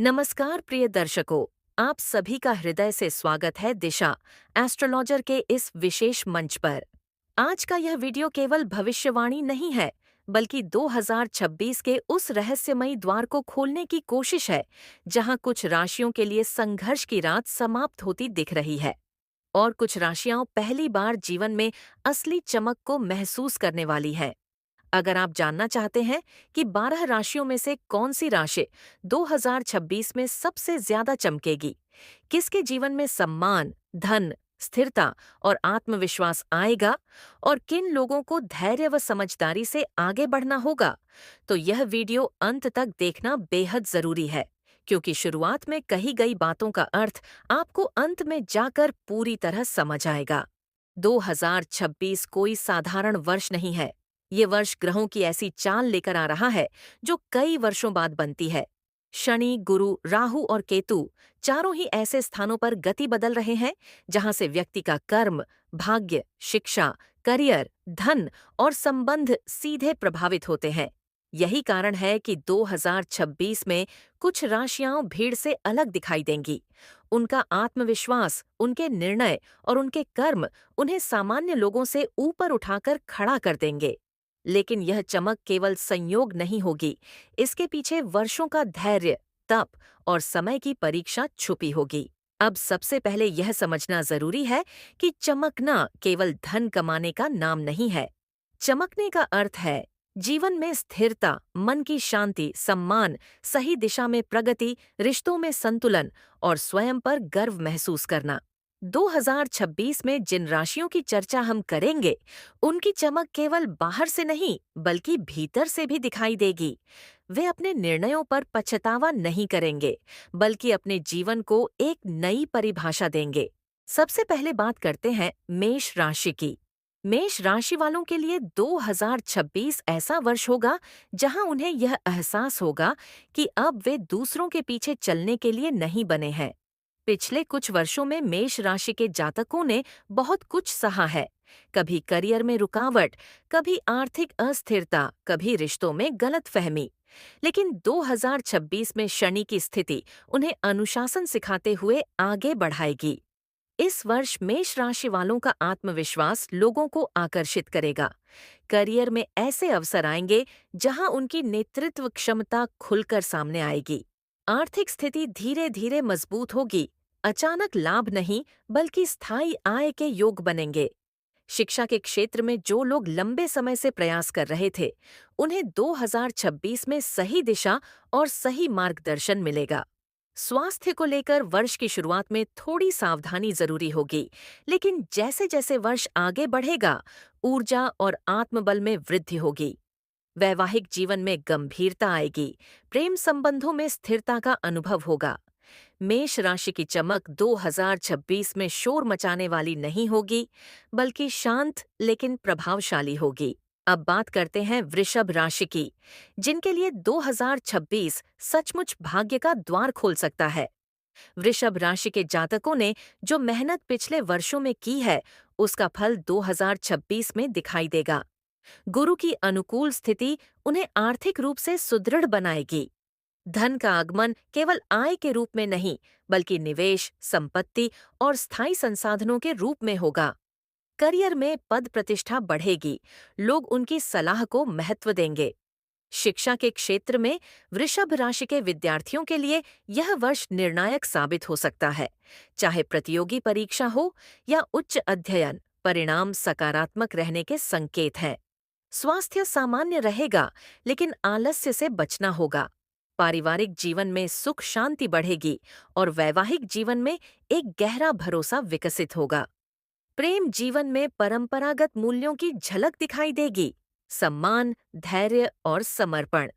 नमस्कार प्रिय दर्शकों, आप सभी का हृदय से स्वागत है दिशा एस्ट्रोलॉजर के इस विशेष मंच पर। आज का यह वीडियो केवल भविष्यवाणी नहीं है, बल्कि 2026 के उस रहस्यमयी द्वार को खोलने की कोशिश है, जहां कुछ राशियों के लिए संघर्ष की रात समाप्त होती दिख रही है और कुछ राशियां पहली बार जीवन में असली चमक को महसूस करने वाली हैं। अगर आप जानना चाहते हैं कि 12 राशियों में से कौन सी राशि 2026 में सबसे ज्यादा चमकेगी, किसके जीवन में सम्मान, धन, स्थिरता और आत्मविश्वास आएगा और किन लोगों को धैर्य व समझदारी से आगे बढ़ना होगा, तो यह वीडियो अंत तक देखना बेहद जरूरी है, क्योंकि शुरुआत में कही गई बातों का अर्थ आपको अंत में जाकर पूरी तरह समझ आएगा। 2026 कोई साधारण वर्ष नहीं है। ये वर्ष ग्रहों की ऐसी चाल लेकर आ रहा है जो कई वर्षों बाद बनती है। शनि, गुरु, राहु और केतु चारों ही ऐसे स्थानों पर गति बदल रहे हैं जहां से व्यक्ति का कर्म, भाग्य, शिक्षा, करियर, धन और संबंध सीधे प्रभावित होते हैं। यही कारण है कि 2026 में कुछ राशियां भीड़ से अलग दिखाई देंगी। उनका आत्मविश्वास, उनके निर्णय और उनके कर्म उन्हें सामान्य लोगों से ऊपर उठाकर खड़ा कर देंगे। लेकिन यह चमक केवल संयोग नहीं होगी, इसके पीछे वर्षों का धैर्य, तप और समय की परीक्षा छुपी होगी। अब सबसे पहले यह समझना जरूरी है कि चमकना केवल धन कमाने का नाम नहीं है। चमकने का अर्थ है जीवन में स्थिरता, मन की शांति, सम्मान, सही दिशा में प्रगति, रिश्तों में संतुलन और स्वयं पर गर्व महसूस करना। 2026 में जिन राशियों की चर्चा हम करेंगे, उनकी चमक केवल बाहर से नहीं, बल्कि भीतर से भी दिखाई देगी। वे अपने निर्णयों पर पछतावा नहीं करेंगे, बल्कि अपने जीवन को एक नई परिभाषा देंगे। सबसे पहले बात करते हैं मेष राशि की। मेष राशि वालों के लिए 2026 ऐसा वर्ष होगा जहां उन्हें यह एहसास होगा कि अब वे दूसरों के पीछे चलने के लिए नहीं बने हैं। पिछले कुछ वर्षों में मेष राशि के जातकों ने बहुत कुछ सहा है। कभी करियर में रुकावट, कभी आर्थिक अस्थिरता, कभी रिश्तों में गलतफहमी। लेकिन 2026 में शनि की स्थिति उन्हें अनुशासन सिखाते हुए आगे बढ़ाएगी। इस वर्ष मेष राशि वालों का आत्मविश्वास लोगों को आकर्षित करेगा। करियर में ऐसे अवसर आएंगे जहां उनकी नेतृत्व क्षमता खुलकर सामने आएगी। आर्थिक स्थिति धीरे धीरे मजबूत होगी। अचानक लाभ नहीं, बल्कि स्थायी आय के योग बनेंगे। शिक्षा के क्षेत्र में जो लोग लंबे समय से प्रयास कर रहे थे, उन्हें 2026 में सही दिशा और सही मार्गदर्शन मिलेगा। स्वास्थ्य को लेकर वर्ष की शुरुआत में थोड़ी सावधानी जरूरी होगी, लेकिन जैसे जैसे वर्ष आगे बढ़ेगा, ऊर्जा और आत्मबल में वृद्धि होगी। वैवाहिक जीवन में गंभीरता आएगी, प्रेम संबंधों में स्थिरता का अनुभव होगा। मेष राशि की चमक 2026 में शोर मचाने वाली नहीं होगी, बल्कि शांत लेकिन प्रभावशाली होगी। अब बात करते हैं वृषभ राशि की, जिनके लिए 2026 सचमुच भाग्य का द्वार खोल सकता है। वृषभ राशि के जातकों ने जो मेहनत पिछले वर्षों में की है, उसका फल 2026 में दिखाई देगा। गुरु की अनुकूल स्थिति उन्हें आर्थिक रूप से सुदृढ़ बनाएगी। धन का आगमन केवल आय के रूप में नहीं, बल्कि निवेश, संपत्ति और स्थायी संसाधनों के रूप में होगा। करियर में पद प्रतिष्ठा बढ़ेगी, लोग उनकी सलाह को महत्व देंगे। शिक्षा के क्षेत्र में वृषभ राशि के विद्यार्थियों के लिए यह वर्ष निर्णायक साबित हो सकता है। चाहे प्रतियोगी परीक्षा हो या उच्च अध्ययन, परिणाम सकारात्मक रहने के संकेत हैं। स्वास्थ्य सामान्य रहेगा, लेकिन आलस्य से बचना होगा। पारिवारिक जीवन में सुख शांति बढ़ेगी और वैवाहिक जीवन में एक गहरा भरोसा विकसित होगा। प्रेम जीवन में परंपरागत मूल्यों की झलक दिखाई देगी। सम्मान, धैर्य और समर्पण।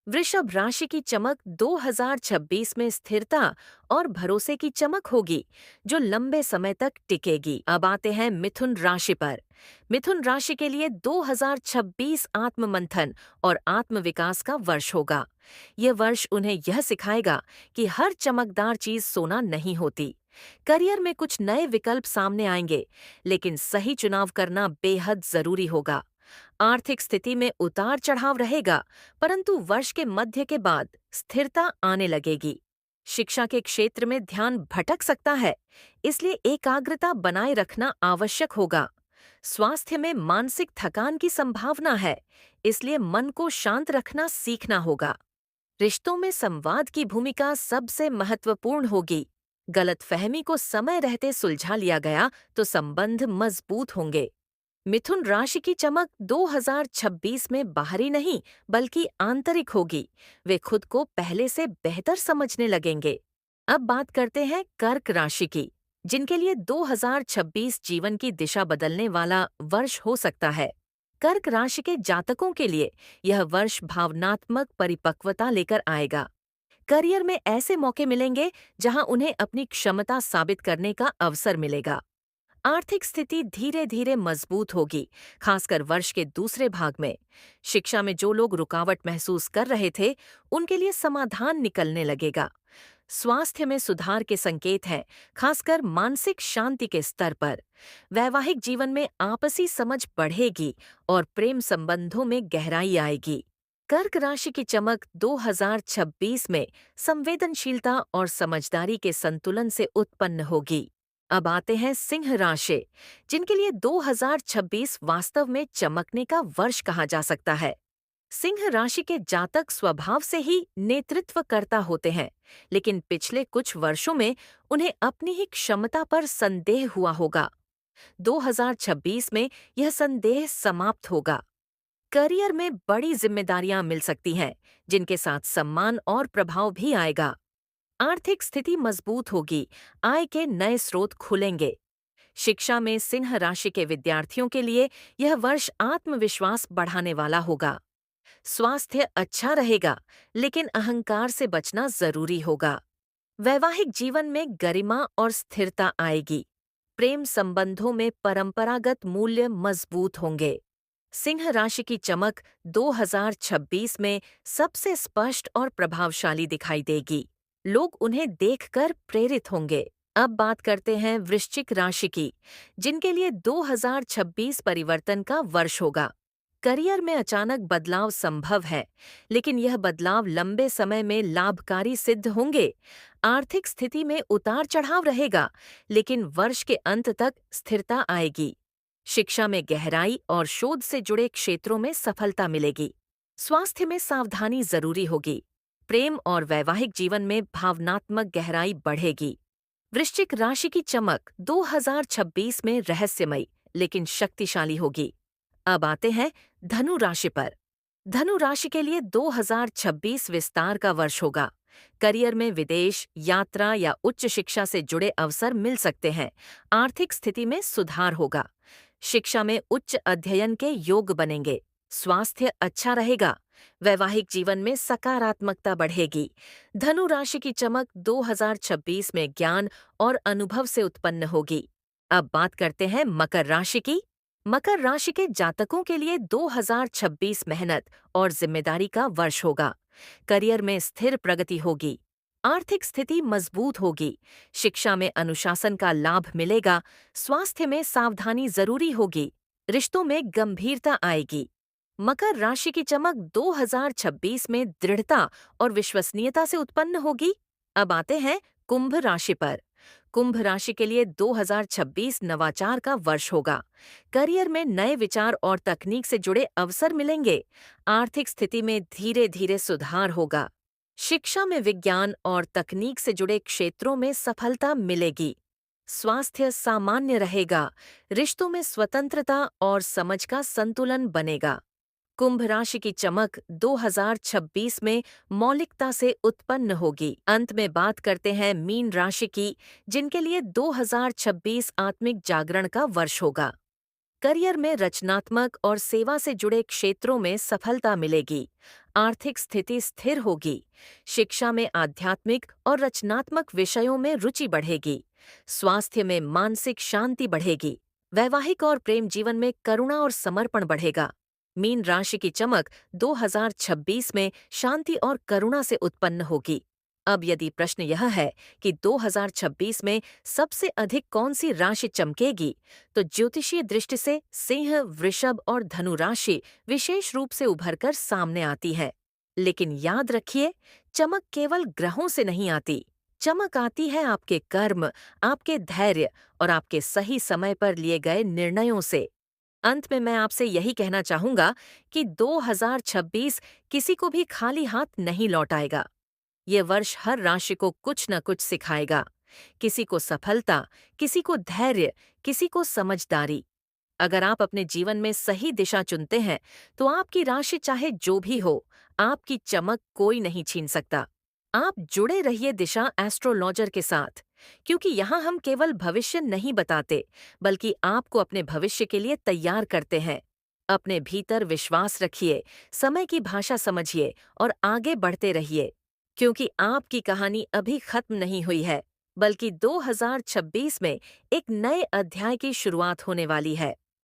वृषभ राशि की चमक 2026 में स्थिरता और भरोसे की चमक होगी, जो लंबे समय तक टिकेगी। अब आते हैं मिथुन राशि पर। मिथुन राशि के लिए 2026 आत्ममंथन और आत्मविकास का वर्ष होगा। यह वर्ष उन्हें यह सिखाएगा कि हर चमकदार चीज सोना नहीं होती। करियर में कुछ नए विकल्प सामने आएंगे, लेकिन सही चुनाव करना बेहद जरूरी होगा। आर्थिक स्थिति में उतार चढ़ाव रहेगा, परंतु वर्ष के मध्य के बाद स्थिरता आने लगेगी। शिक्षा के क्षेत्र में ध्यान भटक सकता है, इसलिए एकाग्रता बनाए रखना आवश्यक होगा। स्वास्थ्य में मानसिक थकान की संभावना है, इसलिए मन को शांत रखना सीखना होगा। रिश्तों में संवाद की भूमिका सबसे महत्वपूर्ण होगी। गलतफहमी को समय रहते सुलझा लिया गया तो संबंध मजबूत होंगे। मिथुन राशि की चमक 2026 में बाहरी नहीं बल्कि आंतरिक होगी। वे खुद को पहले से बेहतर समझने लगेंगे। अब बात करते हैं कर्क राशि की, जिनके लिए 2026 जीवन की दिशा बदलने वाला वर्ष हो सकता है। कर्क राशि के जातकों के लिए यह वर्ष भावनात्मक परिपक्वता लेकर आएगा। करियर में ऐसे मौके मिलेंगे जहां उन्हें अपनी क्षमता साबित करने का अवसर मिलेगा। आर्थिक स्थिति धीरे धीरे मजबूत होगी, खासकर वर्ष के दूसरे भाग में। शिक्षा में जो लोग रुकावट महसूस कर रहे थे, उनके लिए समाधान निकलने लगेगा। स्वास्थ्य में सुधार के संकेत हैं, खासकर मानसिक शांति के स्तर पर। वैवाहिक जीवन में आपसी समझ बढ़ेगी और प्रेम संबंधों में गहराई आएगी। कर्क राशि की चमक 2026 में संवेदनशीलता और समझदारी के संतुलन से उत्पन्न होगी। अब आते हैं सिंह राशि, जिनके लिए 2026 वास्तव में चमकने का वर्ष कहा जा सकता है। सिंह राशि के जातक स्वभाव से ही नेतृत्वकर्ता होते हैं, लेकिन पिछले कुछ वर्षों में उन्हें अपनी ही क्षमता पर संदेह हुआ होगा। 2026 में यह संदेह समाप्त होगा। करियर में बड़ी जिम्मेदारियां मिल सकती हैं, जिनके साथ सम्मान और प्रभाव भी आएगा। आर्थिक स्थिति मजबूत होगी, आय के नए स्रोत खुलेंगे। शिक्षा में सिंह राशि के विद्यार्थियों के लिए यह वर्ष आत्मविश्वास बढ़ाने वाला होगा। स्वास्थ्य अच्छा रहेगा, लेकिन अहंकार से बचना जरूरी होगा। वैवाहिक जीवन में गरिमा और स्थिरता आएगी। प्रेम संबंधों में परंपरागत मूल्य मजबूत होंगे। सिंह राशि की चमक 2026 में सबसे स्पष्ट और प्रभावशाली दिखाई देगी। लोग उन्हें देखकर प्रेरित होंगे। अब बात करते हैं वृश्चिक राशि की, जिनके लिए 2026 परिवर्तन का वर्ष होगा। करियर में अचानक बदलाव संभव है, लेकिन यह बदलाव लंबे समय में लाभकारी सिद्ध होंगे। आर्थिक स्थिति में उतार चढ़ाव रहेगा, लेकिन वर्ष के अंत तक स्थिरता आएगी। शिक्षा में गहराई और शोध से जुड़े क्षेत्रों में सफलता मिलेगी। स्वास्थ्य में सावधानी जरूरी होगी। प्रेम और वैवाहिक जीवन में भावनात्मक गहराई बढ़ेगी। वृश्चिक राशि की चमक 2026 में रहस्यमयी लेकिन शक्तिशाली होगी। अब आते हैं धनु राशि पर। धनु राशि के लिए 2026 विस्तार का वर्ष होगा। करियर में विदेश, यात्रा या उच्च शिक्षा से जुड़े अवसर मिल सकते हैं। आर्थिक स्थिति में सुधार होगा। शिक्षा में उच्च अध्ययन के योग बनेंगे। स्वास्थ्य अच्छा रहेगा। वैवाहिक जीवन में सकारात्मकता बढ़ेगी। धनु राशि की चमक 2026 में ज्ञान और अनुभव से उत्पन्न होगी। अब बात करते हैं मकर राशि की। मकर राशि के जातकों के लिए 2026 मेहनत और जिम्मेदारी का वर्ष होगा। करियर में स्थिर प्रगति होगी। आर्थिक स्थिति मजबूत होगी। शिक्षा में अनुशासन का लाभ मिलेगा। स्वास्थ्य में सावधानी जरूरी होगी। रिश्तों में गंभीरता आएगी। मकर राशि की चमक 2026 में दृढ़ता और विश्वसनीयता से उत्पन्न होगी। अब आते हैं कुंभ राशि पर। कुंभ राशि के लिए 2026 नवाचार का वर्ष होगा। करियर में नए विचार और तकनीक से जुड़े अवसर मिलेंगे। आर्थिक स्थिति में धीरे धीरे सुधार होगा। शिक्षा में विज्ञान और तकनीक से जुड़े क्षेत्रों में सफलता मिलेगी। स्वास्थ्य सामान्य रहेगा। रिश्तों में स्वतंत्रता और समझ का संतुलन बनेगा। कुंभ राशि की चमक 2026 में मौलिकता से उत्पन्न होगी। अंत में बात करते हैं मीन राशि की, जिनके लिए 2026 आत्मिक जागरण का वर्ष होगा। करियर में रचनात्मक और सेवा से जुड़े क्षेत्रों में सफलता मिलेगी। आर्थिक स्थिति स्थिर होगी। शिक्षा में आध्यात्मिक और रचनात्मक विषयों में रुचि बढ़ेगी। स्वास्थ्य में मानसिक शांति बढ़ेगी। वैवाहिक और प्रेम जीवन में करुणा और समर्पण बढ़ेगा। मीन राशि की चमक 2026 में शांति और करुणा से उत्पन्न होगी। अब यदि प्रश्न यह है कि 2026 में सबसे अधिक कौन सी राशि चमकेगी, तो ज्योतिषीय दृष्टि से सिंह, वृषभ और धनु राशि विशेष रूप से उभरकर सामने आती है। लेकिन याद रखिए, चमक केवल ग्रहों से नहीं आती, चमक आती है आपके कर्म, आपके धैर्य और आपके सही समय पर लिए गए निर्णयों से। अंत में मैं आपसे यही कहना चाहूंगा कि 2026 किसी को भी खाली हाथ नहीं लौटाएगा। ये वर्ष हर राशि को कुछ न कुछ सिखाएगा। किसी को सफलता, किसी को धैर्य, किसी को समझदारी। अगर आप अपने जीवन में सही दिशा चुनते हैं, तो आपकी राशि चाहे जो भी हो, आपकी चमक कोई नहीं छीन सकता। आप जुड़े रहिए दिशा एस्ट्रोलॉजर के साथ, क्योंकि यहाँ हम केवल भविष्य नहीं बताते, बल्कि आपको अपने भविष्य के लिए तैयार करते हैं। अपने भीतर विश्वास रखिए, समय की भाषा समझिए और आगे बढ़ते रहिए, क्योंकि आपकी कहानी अभी खत्म नहीं हुई है, बल्कि 2026 में एक नए अध्याय की शुरुआत होने वाली है।